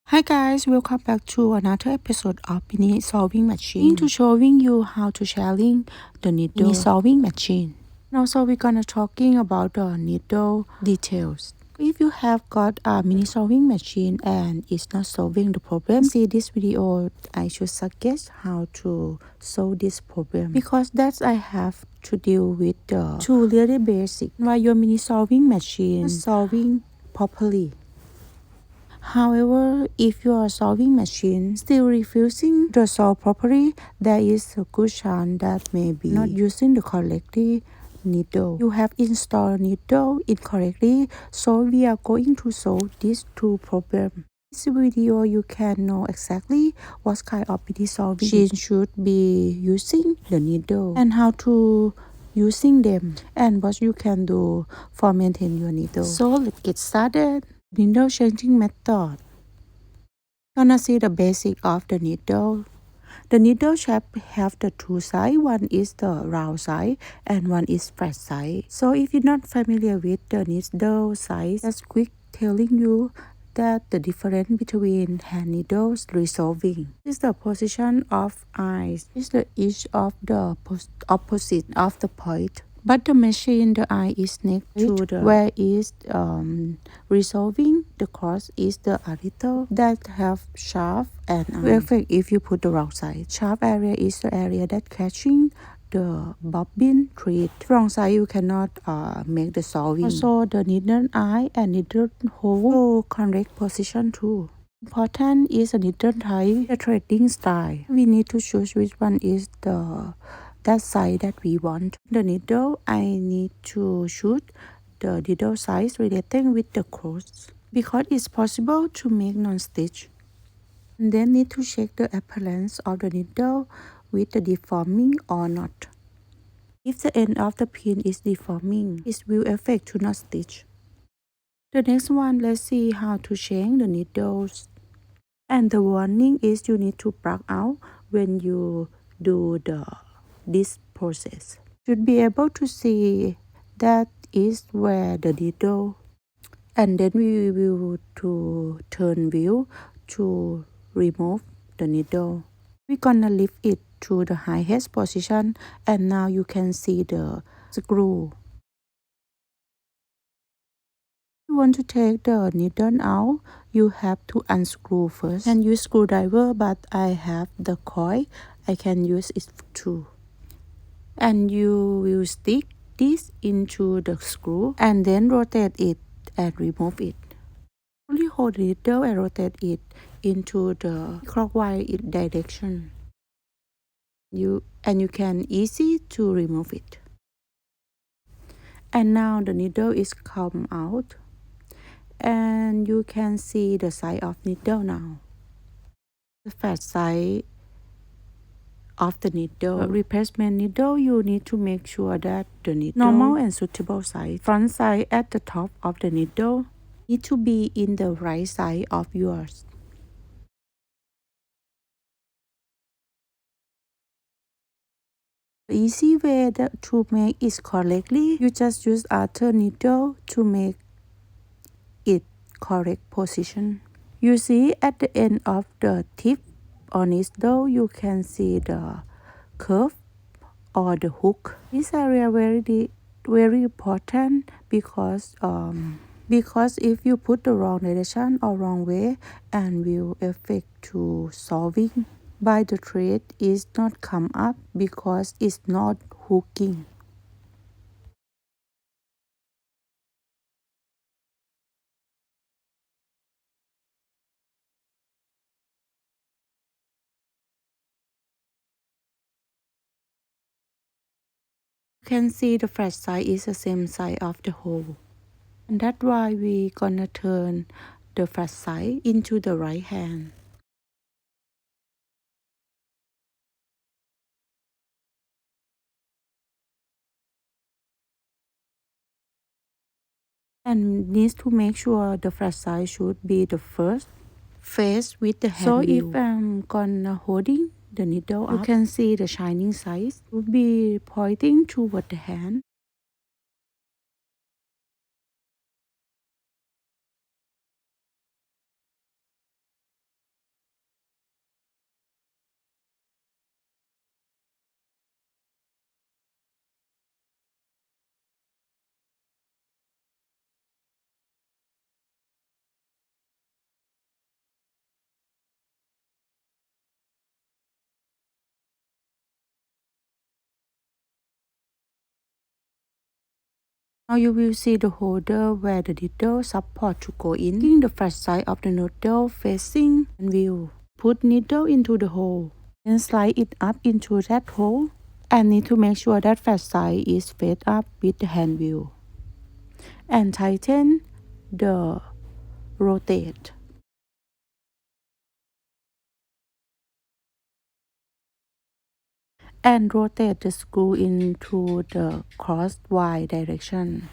Hi guys, welcome back to another episode of Mini Solving Machine. To showing you how to sharing the needle mini solving machine. And also we're gonna talking about the needle details. If you have got a mini solving machine and it's not solving the problem, see this video, I should suggest how to solve this problem because that's I have to deal with the two really basic why your mini solving machine is solving properly. However, if your solving machine still refusing to solve properly, there is a good chance that maybe not using the correctly needle. You have installed needle incorrectly, so we are going to solve these two problems. In this video, you can know exactly what kind of mini solving machine should be using the needle and how to using them and what you can do for maintain your needle. So let's get started. Needle changing method. Gonna see the basic of the needle. The needle shape have the two sides. One is the round side and one is flat side. So if you're not familiar with the needle size, that's quick telling you that the difference between hand needles resolving. This is the position of eyes. This is the edge of the opposite of the point. But the machine, the eye is next to the where is resolving. The cross is the arito that have sharp and effect if you put the wrong side. Sharp area is the area that catching the bobbin thread. Wrong side you cannot make the solving. Also the needle eye and needle hole correct position too. Important is a needle type, the threading style. We need to choose which one is that side that we want. The needle, I need to shoot the needle size relating with the cross because it's possible to make non-stitch. And then need to check the appearance of the needle with the deforming or not. If the end of the pin is deforming, it will affect to not stitch. The next one, let's see how to change the needles. And the warning is you need to plug out when you do this process. Should be able to see that is where the needle, and then we will to turn wheel to remove the needle. We're gonna lift it to the highest position and now you can see the screw. If you want to take the needle out, you have to unscrew first and use screwdriver, but I have the coil, I can use it too. And you will stick this into the screw and then rotate it and remove it. Only hold the needle and rotate it into the clockwise direction. You can easy to remove it. And now the needle is come out and you can see the side of needle now. The flat side of the needle. Replacement needle, you need to make sure that the needle normal and suitable size. Front side at the top of the needle need to be in the right side of yours. The easy way to make it correctly, you just use other needle to make it correct position. You see at the end of the tip on needle, you can see the curve or the hook. This area very important because if you put the wrong direction or wrong way and will affect to solving by the thread is not come up because it's not hooking. You can see the flat side is the same side of the hole. And that's why we gonna turn the flat side into the right hand. And needs to make sure the flat side should be the first face with the hand. So if I'm gonna holding the needle up, you can see the shining side will be pointing toward the hand. Now you will see the holder where the needle support to go in. Taking the flat side of the needle facing and wheel. Put needle into the hole and slide it up into that hole. And need to make sure that flat side is fed up with the hand wheel. And tighten the rotate. And rotate the screw into the crosswise direction.